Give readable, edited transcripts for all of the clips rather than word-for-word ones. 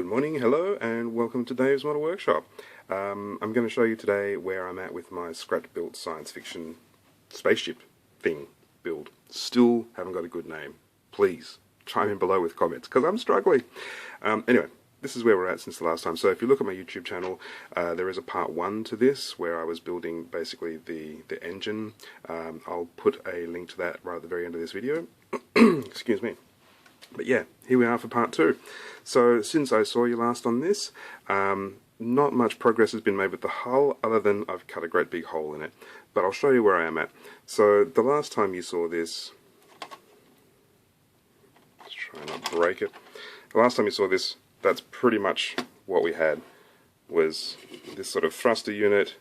morning, hello, and welcome to Dave's Model Workshop. I'm going to show you today where I'm at with my scratch-built science fiction spaceship thing build. Still haven't got a good name. Please, chime in below with comments, because I'm struggling. Anyway, this is where we're at since the last time. So if you look at my YouTube channel, there is a part 1 to this, where I was building basically the engine. I'll put a link to that right at the very end of this video. Excuse me. But yeah, here we are for part 2. So since I saw you last on this, not much progress has been made with the hull, other than I've cut a great big hole in it. But I'll show you where I am at. So the last time you saw this, let's try not to break it. The last time you saw this, that's pretty much what we had, was this sort of thruster unit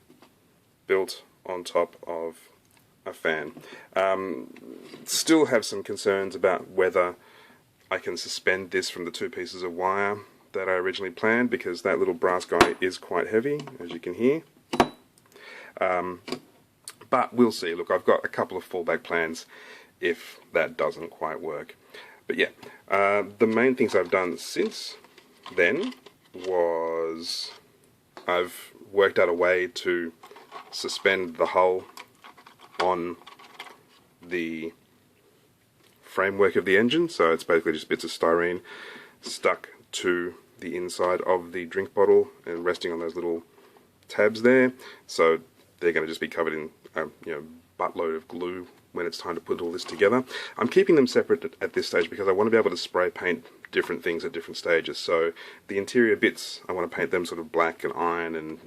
built on top of a fan. Still have some concerns about whether I can suspend this from the 2 pieces of wire that I originally planned, because that little brass guy is quite heavy, as you can hear. But we'll see. Look, I've got a couple of fallback plans if that doesn't quite work. But yeah, the main things I've done since then was I've worked out a way to suspend the hull on the framework of the engine, so it's basically just bits of styrene stuck to the inside of the drink bottle and resting on those little tabs there. So they're going to just be covered in a buttload of glue when it's time to put all this together. I'm keeping them separate at this stage because I want to be able to spray paint different things at different stages. So the interior bits, I want to paint them sort of black and iron and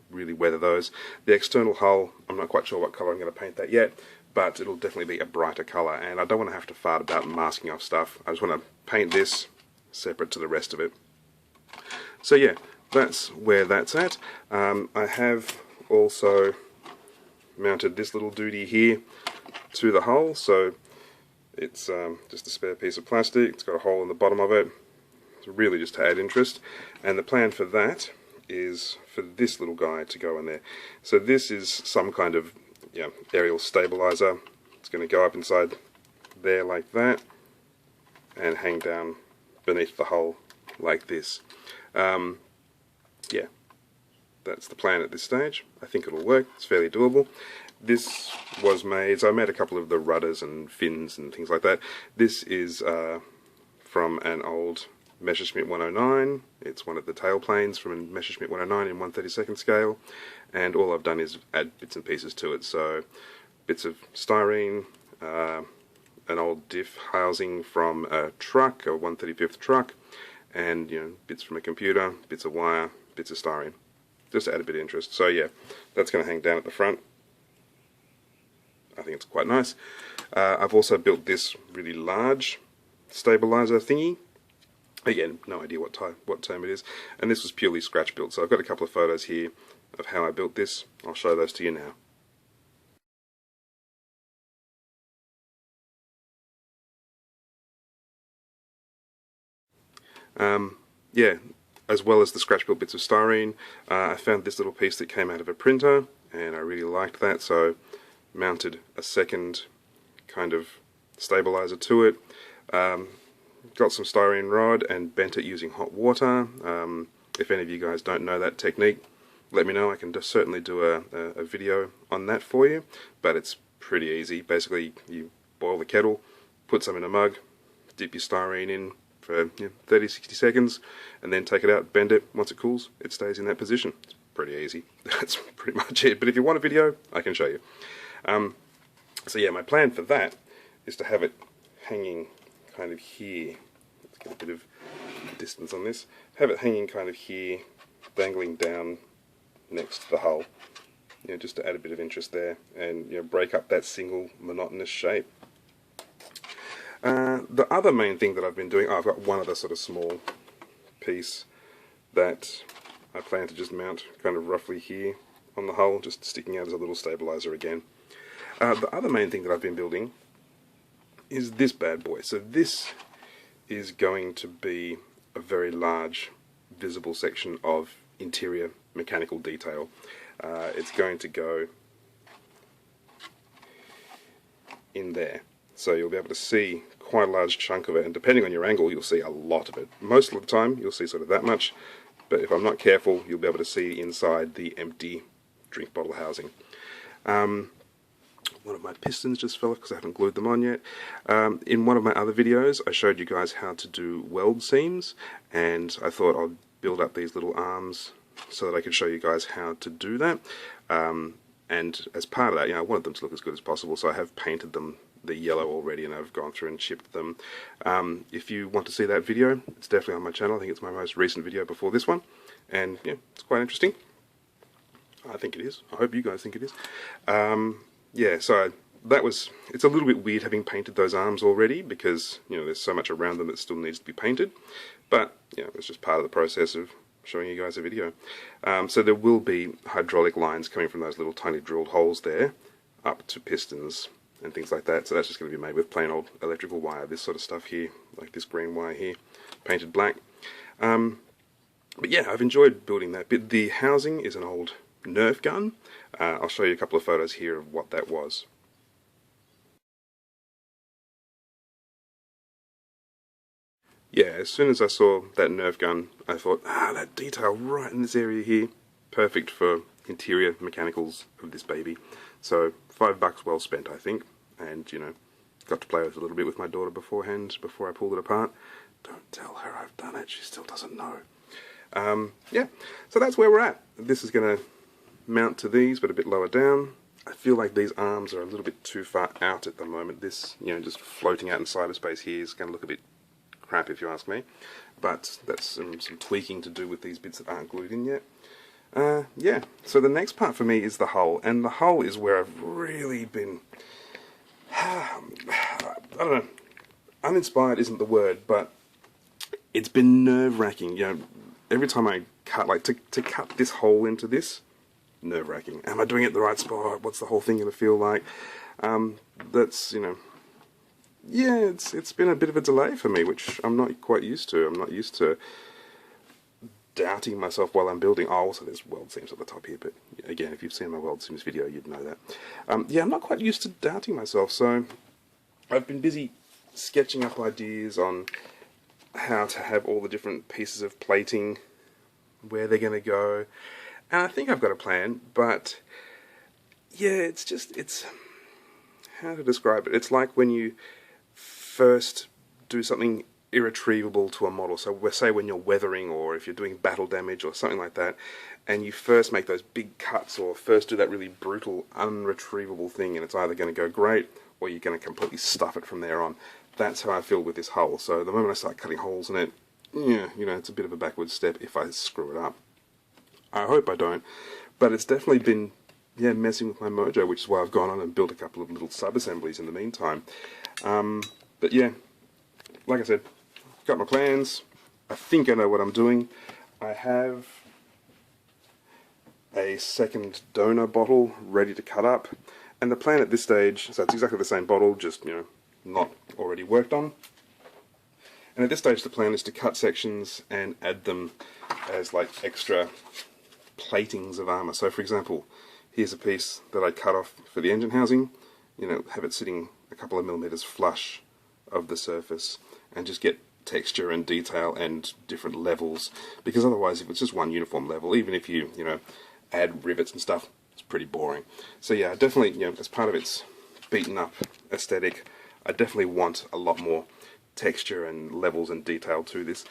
really weather those. The external hull, I'm not quite sure what colour I'm going to paint that yet, but it'll definitely be a brighter colour, and I don't want to have to fart about masking off stuff. I just want to paint this separate to the rest of it. So yeah, that's where that's at. I have also mounted this little duty here to the hull, so it's just a spare piece of plastic. It's got a hole in the bottom of it. It's really just to add interest, and the plan for that is for this little guy to go in there. So this is some kind of aerial stabilizer. It's going to go up inside there like that and hang down beneath the hull like this. Yeah, that's the plan at this stage. I think it'll work. It's fairly doable. This was made, so I made a couple of the rudders and fins and things like that. This is from an old Messerschmitt 109. It's one of the tail planes from a Messerschmitt 109 in 1/32 scale, and all I've done is add bits and pieces to it. So bits of styrene, an old diff housing from a truck, a 1/35 truck, and bits from a computer, bits of wire, bits of styrene, just to add a bit of interest. So yeah, that's going to hang down at the front. I think it's quite nice. I've also built this really large stabilizer thingy. Again, no idea what term it is, and this was purely scratch built, so I've got a couple of photos here of how I built this. I'll show those to you now. Yeah, as well as the scratch built bits of styrene, I found this little piece that came out of a printer, and I really liked that, so mounted a second kind of stabilizer to it. Got some styrene rod and bent it using hot water. If any of you guys don't know that technique, let me know. I can certainly do a video on that for you, but it's pretty easy. Basically, you boil the kettle, put some in a mug, dip your styrene in for 30-60 seconds, and then take it out, bend it. Once it cools, it stays in that position. It's pretty easy. That's pretty much it. But if you want a video, I can show you. So yeah, my plan for that is to have it hanging kind of here. Let's get a bit of distance on this. Have it hanging kind of here, dangling down next to the hull, just to add a bit of interest there, and break up that single monotonous shape. The other main thing that I've been doing, I've got one other sort of small piece that I plan to just mount kind of roughly here on the hull, just sticking out as a little stabilizer again. The other main thing that I've been building is this bad boy. So this is going to be a very large visible section of interior mechanical detail. It's going to go in there. So you'll be able to see quite a large chunk of it, and depending on your angle, you'll see a lot of it. Most of the time, you'll see sort of that much, but if I'm not careful, you'll be able to see inside the empty drink bottle housing. One of my pistons just fell off because I haven't glued them on yet. In one of my other videos, I showed you guys how to do weld seams, and I thought I'd build up these little arms so that I could show you guys how to do that. And as part of that, I wanted them to look as good as possible, so I have painted them the yellow already, and I've gone through and chipped them. If you want to see that video, it's definitely on my channel. I think it's my most recent video before this one, and yeah, it's quite interesting. I think it is. I hope you guys think it is. Yeah, so it's a little bit weird having painted those arms already, because there's so much around them that still needs to be painted, but it's just part of the process of showing you guys a video. So there will be hydraulic lines coming from those little tiny drilled holes there up to pistons and things like that, so that's just going to be made with plain old electrical wire, this sort of stuff here, like this green wire here, painted black. But yeah, I've enjoyed building that bit. The housing is an old Nerf gun. I'll show you a couple of photos here of what that was. Yeah, as soon as I saw that Nerf gun, I thought, that detail right in this area here, perfect for interior mechanicals of this baby. So $5 well spent, I think, and got to play with it a little bit with my daughter beforehand, before I pulled it apart. Don't tell her I've done it, she still doesn't know. Yeah, so that's where we're at. This is going to mount to these, but a bit lower down. I feel like these arms are a little bit too far out at the moment. This, just floating out in cyberspace here is going to look a bit crap if you ask me, but that's some tweaking to do with these bits that aren't glued in yet. Yeah, so the next part for me is the hull, and the hull is where I've really been, I don't know, uninspired isn't the word, but it's been nerve-wracking. Every time I cut, to cut this hole into this, nerve-wracking. Am I doing it in the right spot? What's the whole thing going to feel like? That's, yeah, it's been a bit of a delay for me, which I'm not quite used to. I'm not used to doubting myself while I'm building. Oh, also there's weld seams at the top here, but again, if you've seen my weld seams video, you'd know that. Yeah, I'm not quite used to doubting myself, so I've been busy sketching up ideas on how to have all the different pieces of plating, where they're going to go, and I think I've got a plan, but yeah, it's how to describe it. It's like when you first do something irretrievable to a model, so say when you're weathering, or if you're doing battle damage or something like that, and you first make those big cuts, or first do that really brutal, unretrievable thing, and it's either going to go great, or you're going to completely stuff it from there on. That's how I feel with this hull. So the moment I start cutting holes in it, yeah, it's a bit of a backward step if I screw it up. I hope I don't, but it's definitely been, yeah, messing with my mojo, which is why I've gone on and built a couple of little sub-assemblies in the meantime. But yeah, like I said, got my plans. I think I know what I'm doing. I have a second donor bottle ready to cut up, and the plan at this stage, so it's exactly the same bottle, just, not already worked on. And at this stage the plan is to cut sections and add them as like extra platings of armour. So for example, here's a piece that I cut off for the engine housing, have it sitting a couple of millimeters flush of the surface, and just get texture and detail and different levels, because otherwise if it's just one uniform level, even if you add rivets and stuff, it's pretty boring. So yeah, definitely, as part of its beaten up aesthetic, I definitely want a lot more texture and levels and detail to this.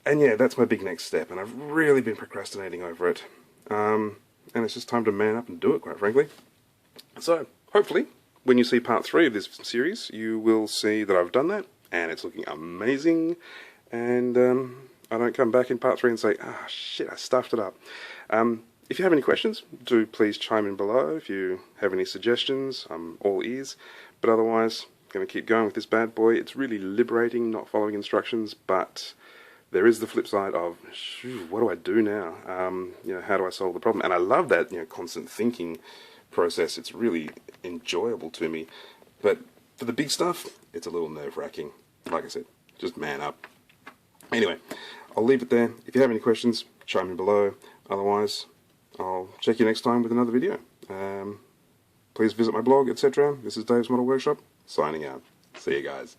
And yeah, that's my big next step, and I've really been procrastinating over it. And it's just time to man up and do it, quite frankly. So, hopefully, when you see part 3 of this series, you will see that I've done that, and it's looking amazing, and I don't come back in part 3 and say, shit, I stuffed it up. If you have any questions, do please chime in below. If you have any suggestions, I'm all ears. But otherwise, going to keep going with this bad boy. It's really liberating not following instructions, but there is the flip side of, what do I do now? How do I solve the problem? And I love that, constant thinking process. It's really enjoyable to me. But for the big stuff, it's a little nerve-wracking. Like I said, just man up. Anyway, I'll leave it there. If you have any questions, chime in below. Otherwise, I'll check you next time with another video. Please visit my blog, etc. This is Dave's Model Workshop, signing out. See you guys.